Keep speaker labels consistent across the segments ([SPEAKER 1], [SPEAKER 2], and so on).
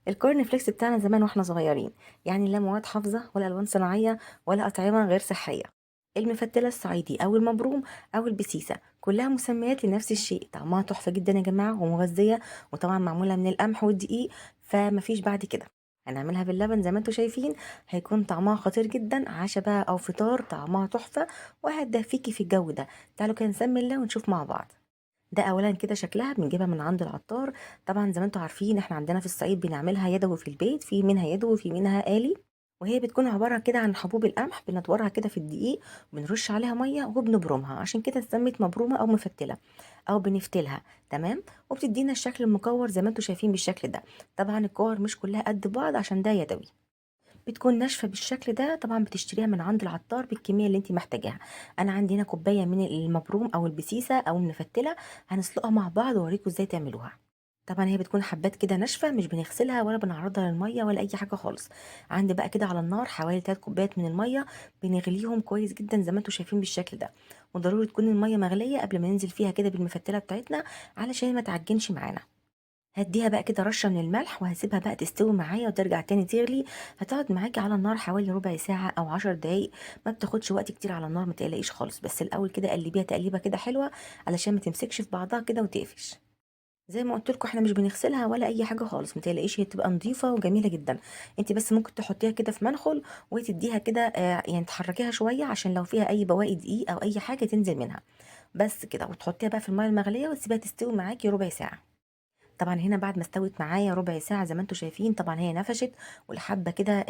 [SPEAKER 1] الكورن فليكس بتاعنا زمان واحنا صغيرين، يعني لا مواد حافظة ولا ألوان صناعية ولا أطعمة غير صحية. المفتلة الصعيدي أو المبروم أو البسيسة كلها مسميات لنفس الشيء، طعمها تحفة جدا يا جماعة ومغذية، وطبعا معمولة من القمح والدقيق، فمفيش بعد كده. هنعملها باللبن زي ما انتوا شايفين، هيكون طعمها خطير جدا، عشا بقى أو فطار طعمها تحفة وهتدفيكي في الجو ده. تعالوا كده نسمي الله ونشوف مع بعض. ده اولا كده شكلها بنجيبها من عند العطار. طبعا زي ما انتم عارفين احنا عندنا في الصعيد بنعملها يدوي في البيت، في منها يدوي وفي منها آلي. وهي بتكون عبارة كده عن حبوب القمح، بنطورها كده في الدقيق وبنرش عليها مية وبنبرمها، عشان كده اتسمت مبرومة أو مفتلة أو بنفتلها. تمام. وبتدينا الشكل المكور زي ما انتم شايفين بالشكل ده. طبعا الكور مش كلها قد بعض عشان ده يدوي. بتكون ناشفة بالشكل ده، طبعا بتشتريها من عند العطار بالكمية اللي انت محتاجاها. انا عندي هنا كوباية من المبروم او البسيسة او المفتلة، هنسلقها مع بعض واوريكم ازاي تعملوها. طبعا هي بتكون حبات كده ناشفة، مش بنغسلها ولا بنعرضها للمية ولا اي حاجة خالص. عندي بقى كده على النار حوالي 3 كوبايات من المية، بنغليهم كويس جدا زي ما انتم شايفين بالشكل ده. وضروري تكون المية مغلية قبل ما ننزل فيها كده بالمفتلة بتاعتنا، علشان ما تعجنش معانا. هديها بقى كده رشة من الملح وهسيبها بقى تستوي معايا وترجع تاني تغلي. هتقعد معاكي على النار حوالي ربع ساعة أو 10 دقايق، ما بتاخدش وقت كتير على النار، ما تقلقيش خالص. بس الأول كده قلبيها تقليبة كده حلوة، علشان ما تمسكش في بعضها كده وتقفش. زي ما قلت لكم احنا مش بنغسلها ولا اي حاجه خالص، ما تقلقيش، هي تبقى نظيفه وجميله جدا. انت بس ممكن تحطيها كده في منخل وتديها كده يعني تحركيها شويه عشان لو فيها اي بواقي دقيق او اي حاجه تنزل منها. بس كده، وتحطيها بقى في الميه المغليه وتسيبها تستوي معاكي ربع ساعه. طبعا هنا بعد ما استوت معايا ربع ساعة زي ما انتم شايفين، طبعا هي نفشت والحبة كده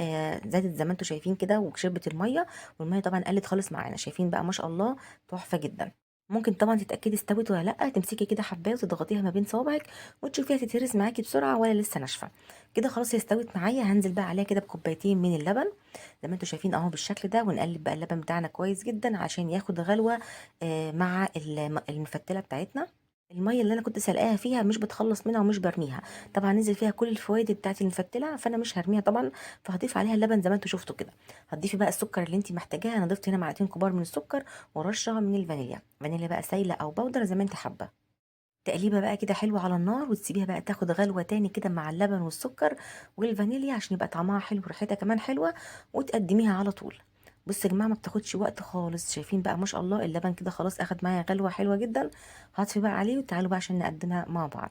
[SPEAKER 1] زادت زي ما انتم شايفين كده وشربت المية. والمية طبعا قلت خالص معانا، شايفين بقى ما شاء الله، تحفة جدا. ممكن طبعا تتأكدي استوت ولا لأ، تمسكي كده حباية وتضغطيها ما بين صوابعك وتشوفيها تتهرس معاكي بسرعة ولا لسه ناشفة. كده خلاص هي استوت معايا، هنزل بقى عليها كده بكوبايتين من اللبن زي ما انتم شايفين اهو بالشكل ده، ونقلب بقى اللبن بتاعنا كويس جدا عشان ياخد غلوة مع المفتلة بتاعتنا. الميه اللي انا كنت سلقاها فيها مش بتخلص منها ومش برميها، طبعا نزل فيها كل الفوائد بتاعت المفتله، فانا مش هرميها طبعا. فهضيف عليها اللبن زي ما انتوا شفتوا كده. هتضيفي بقى السكر اللي انت محتاجاه، انا ضفت هنا معلقتين كبار من السكر ورشه من الفانيليا، فانيليا بقى سايله او بودره زي ما انت حابه. تقليبه بقى كده حلوه على النار وتسيبيها بقى تاخد غلوه تاني كده مع اللبن والسكر والفانيليا عشان يبقى طعمها حلو وريحتها كمان حلوه، وتقدميها على طول. بصوا يا جماعه ما بتاخدش وقت خالص، شايفين بقى ما شاء الله اللبن كده خلاص اخد معايا غلوه حلوه جدا. هطفي بقى عليه وتعالوا بقى عشان نقدمها مع بعض.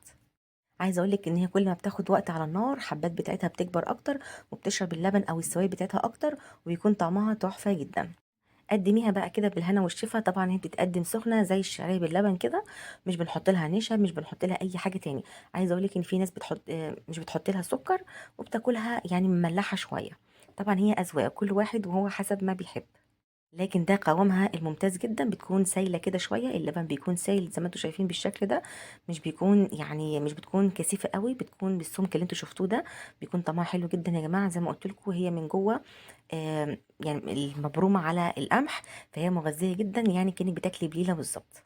[SPEAKER 1] عايزه اقول لك ان هي كل ما بتاخد وقت على النار حبات بتاعتها بتكبر اكتر، وبتشرب اللبن او السوائل بتاعتها اكتر، ويكون طعمها تحفه جدا. قدميها بقى كده بالهنا والشفا، طبعا هي بتتقدم سخنه زي الشعريه باللبن كده، مش بنحط لها نشا، مش بنحط لها اي حاجه تاني. عايزه اقول لك ان في ناس بتحط مش بتحط لها سكر وبتاكلها يعني مملحه شويه. طبعا هي اذواق كل واحد وهو حسب ما بيحب. لكن ده قوامها الممتاز جدا، بتكون سايله كده شويه، اللبن بيكون سايل زي ما انتم شايفين بالشكل ده. مش بيكون يعني مش بتكون كثيفه قوي، بتكون بالسمك اللي انتم شفتوه ده. بيكون طعمها حلو جدا يا جماعه، زي ما قلت لكم هي من جوه يعني المبرومه على القمح، فهي مغذيه جدا، يعني كانك بتاكلي بليله بالظبط.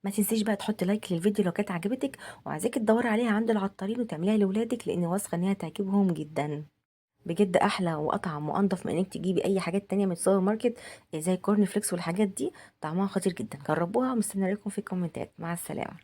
[SPEAKER 1] ما تنسيش بقى تحطي لايك للفيديو لو كانت عجبتك، وعايزاكي تدوري عليها عند العطارين وتعمليها لاولادك، لان واثقه ان هي تعجبهم جدا. بجد احلى واطعم وانضف من انك تجيبي اي حاجات تانية من السوبر ماركت زي كورن فليكس والحاجات دي. طعمها خطير جدا، جربوها ومستنيه رايكم في الكومنتات. مع السلامه.